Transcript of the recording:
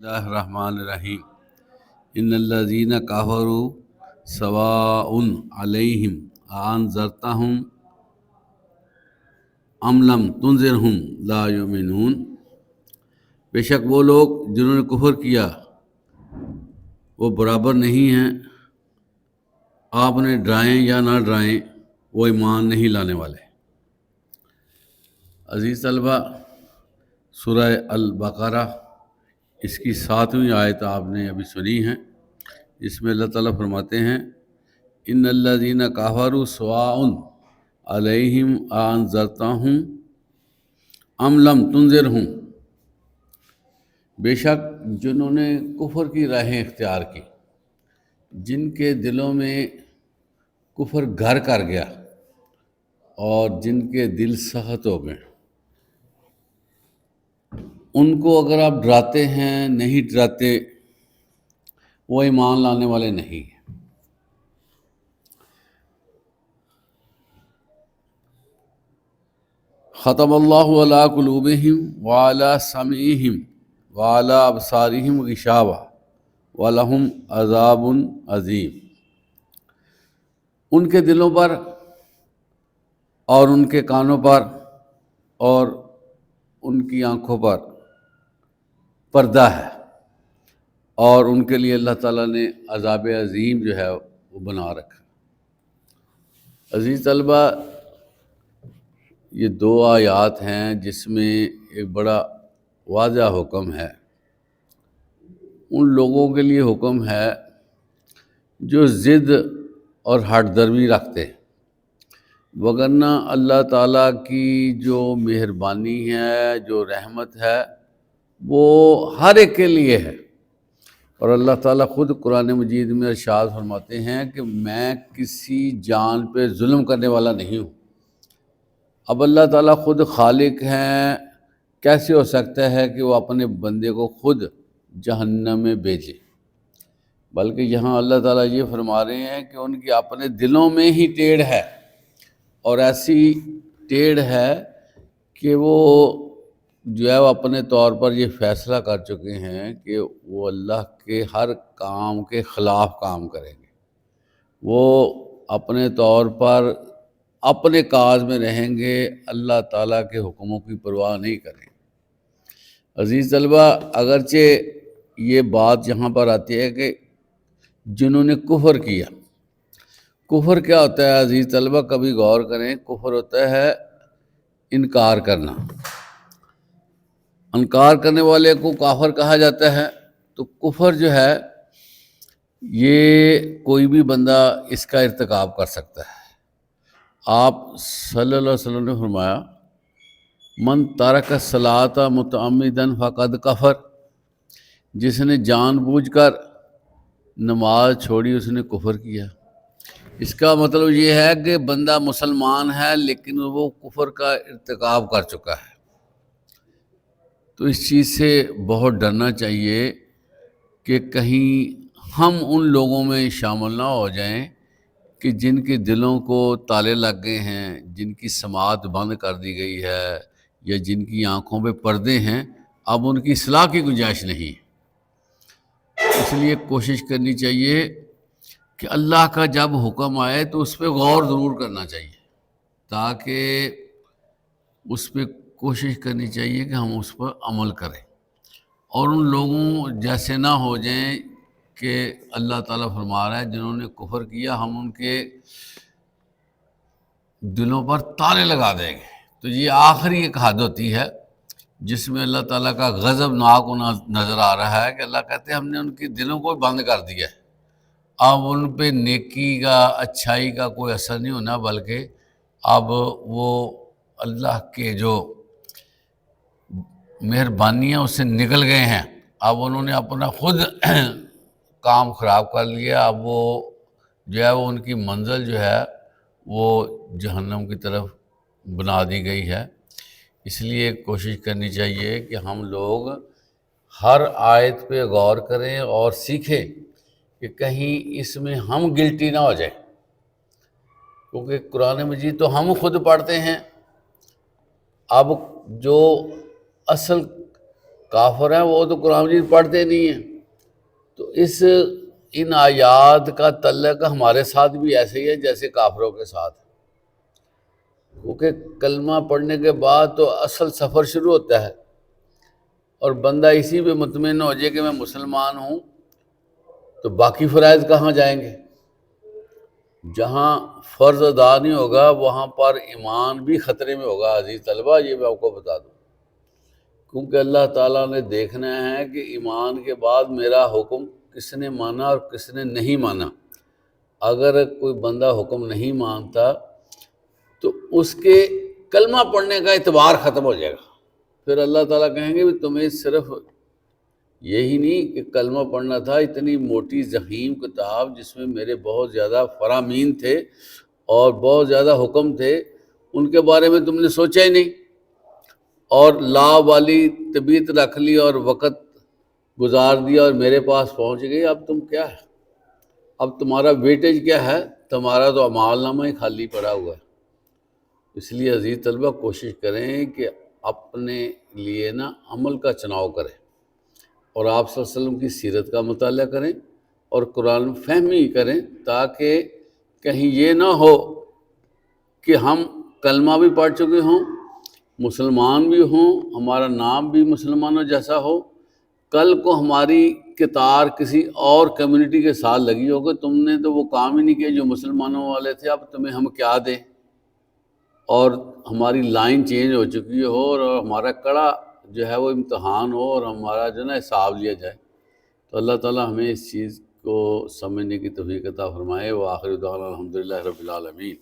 اللہ الرحمن الرحیم ان الذین کفروا سواء علیہم انذرتہم ام لم تنذرہم لا یؤمنون۔ بے شک وہ لوگ جنہوں نے کفر کیا وہ برابر نہیں ہیں، آپ نے ڈرائیں یا نہ ڈرائیں وہ ایمان نہیں لانے والے۔ عزیز طلبہ، سورہ البقرہ اس کی 7ویں آیت آپ نے ابھی سنی ہے، جس میں اللہ تعالیٰ فرماتے ہیں ان الذین کفروا سواء علیہم انذرتہم ام لم تنذرہم۔ بے شک جنہوں نے کفر کی راہیں اختیار کی، جن کے دلوں میں کفر گھر کر گیا اور جن کے دل سخت ہو گئے، ان کو اگر آپ ڈراتے ہیں نہیں ڈراتے وہ ایمان لانے والے نہیں ہیں۔ ختم اللہ علی قلوبہم وعلی سمعہم وعلی ابصارہم غشاوہ ولہم عذاب عظیم۔ ان کے دلوں پر اور ان کے کانوں پر اور ان کی آنکھوں پر پردہ ہے، اور ان کے لیے اللہ تعالیٰ نے عذاب عظیم جو ہے وہ بنا رکھا۔ عزیز طلبہ، یہ 2 آیات ہیں جس میں ایک بڑا واضح حکم ہے، ان لوگوں کے لیے حکم ہے جو ضد اور ہٹ درمی رکھتے ہیں، وگرنہ اللہ تعالیٰ کی جو مہربانی ہے، جو رحمت ہے، وہ ہر ایک کے لیے ہے۔ اور اللہ تعالیٰ خود قرآن مجید میں ارشاد فرماتے ہیں کہ میں کسی جان پہ ظلم کرنے والا نہیں ہوں۔ اب اللہ تعالیٰ خود خالق ہیں، کیسے ہو سکتا ہے کہ وہ اپنے بندے کو خود جہنم میں بھیجے؟ بلکہ یہاں اللہ تعالیٰ یہ فرما رہے ہیں کہ ان کے اپنے دلوں میں ہی ٹیڑھ ہے، اور ایسی ٹیڑھ ہے کہ وہ جو ہے وہ اپنے طور پر یہ فیصلہ کر چکے ہیں کہ وہ اللہ کے ہر کام کے خلاف کام کریں گے، وہ اپنے طور پر اپنے کاج میں رہیں گے، اللہ تعالیٰ کے حکموں کی پرواہ نہیں کریں گے۔ عزیز طلبہ، اگرچہ یہ بات یہاں پر آتی ہے کہ جنہوں نے کفر کیا، کفر کیا ہوتا ہے عزیز طلبہ؟ کبھی غور کریں، کفر ہوتا ہے انکار کرنا۔ انکار کرنے والے کو کافر کہا جاتا ہے۔ تو کفر جو ہے یہ کوئی بھی بندہ اس کا ارتکاب کر سکتا ہے۔ آپ صلی اللہ علیہ وسلم نے فرمایا من ترک الصلاۃ متعمدا فقد کفر، جس نے جان بوجھ کر نماز چھوڑی اس نے کفر کیا۔ اس کا مطلب یہ ہے کہ بندہ مسلمان ہے لیکن وہ کفر کا ارتکاب کر چکا ہے۔ تو اس چیز سے بہت ڈرنا چاہیے کہ کہیں ہم ان لوگوں میں شامل نہ ہو جائیں کہ جن کے دلوں کو تالے لگ گئے ہیں، جن کی سماعت بند کر دی گئی ہے، یا جن کی آنکھوں پہ پردے ہیں، اب ان کی اصلاح کی گنجائش نہیں۔ اس لیے کوشش کرنی چاہیے کہ اللہ کا جب حکم آئے تو اس پہ غور ضرور کرنا چاہیے، تاکہ اس پہ کوشش کرنی چاہیے کہ ہم اس پر عمل کریں، اور ان لوگوں جیسے نہ ہو جائیں کہ اللہ تعالیٰ فرما رہا ہے جنہوں نے کفر کیا ہم ان کے دلوں پر تالے لگا دیں گے۔ تو یہ آخری ایک حد ہوتی ہے جس میں اللہ تعالیٰ کا غضب ناک ہونا نظر آ رہا ہے کہ اللہ کہتے ہیں ہم نے ان کے دلوں کو بند کر دیا ہے، اب ان پہ نیکی کا، اچھائی کا کوئی اثر نہیں ہونا، بلکہ اب وہ اللہ کے جو مہربانیاں اس سے نکل گئے ہیں، اب انہوں نے اپنا خود کام خراب کر لیا۔ اب وہ جو ہے وہ ان کی منزل جو ہے وہ جہنم کی طرف بنا دی گئی ہے۔ اس لیے کوشش کرنی چاہیے کہ ہم لوگ ہر آیت پہ غور کریں اور سیکھیں کہ کہیں اس میں ہم گلٹی نہ ہو جائیں، کیونکہ قرآن مجید تو ہم خود پڑھتے ہیں۔ اب جو اصل کافر ہیں وہ تو قرآن مجید پڑھتے نہیں ہیں۔ تو ان آیات کا تعلق ہمارے ساتھ بھی ایسے ہی ہے جیسے کافروں کے ساتھ، کیونکہ کلمہ پڑھنے کے بعد تو اصل سفر شروع ہوتا ہے، اور بندہ اسی پہ مطمئن ہو جائے کہ میں مسلمان ہوں، تو باقی فرائض کہاں جائیں گے؟ جہاں فرض ادا نہیں ہوگا وہاں پر ایمان بھی خطرے میں ہوگا عزیز طلبہ، یہ میں آپ کو بتا دوں، کیونکہ اللہ تعالیٰ نے دیکھنا ہے کہ ایمان کے بعد میرا حکم کس نے مانا اور کس نے نہیں مانا۔ اگر کوئی بندہ حکم نہیں مانتا تو اس کے کلمہ پڑھنے کا اعتبار ختم ہو جائے گا۔ پھر اللہ تعالیٰ کہیں گے بھی تمہیں صرف یہی نہیں کہ کلمہ پڑھنا تھا، اتنی موٹی ضخیم کتاب جس میں میرے بہت زیادہ فرامین تھے اور بہت زیادہ حکم تھے، ان کے بارے میں تم نے سوچا ہی نہیں، اور لا والی طبیعت رکھ لی اور وقت گزار دیا اور میرے پاس پہنچ گئی۔ اب تم کیا ہے؟ اب تمہارا ویٹیج کیا ہے؟ تمہارا تو اعمال نامہ ہی خالی پڑا ہوا ہے۔ اس لیے عزیز طلبہ کوشش کریں کہ اپنے لیے نا عمل کا چناؤ کریں، اور آپ صلی اللہ علیہ وسلم کی سیرت کا مطالعہ کریں اور قرآن فہمی کریں، تاکہ کہیں یہ نہ ہو کہ ہم کلمہ بھی پڑھ چکے ہوں، مسلمان بھی ہوں، ہمارا نام بھی مسلمانوں جیسا ہو، کل کو ہماری کتار کسی اور کمیونٹی کے ساتھ لگی ہوگی، تم نے تو وہ کام ہی نہیں کیا جو مسلمانوں والے تھے، اب تمہیں ہم کیا دیں، اور ہماری لائن چینج ہو چکی ہو اور ہمارا کڑا جو ہے وہ امتحان ہو اور ہمارا جو ہے نا حساب لیا جائے۔ تو اللہ تعالیٰ ہمیں اس چیز کو سمجھنے کی توفیق عطا فرمائے۔ وآخر دعوانا الحمدللہ رب العالمین۔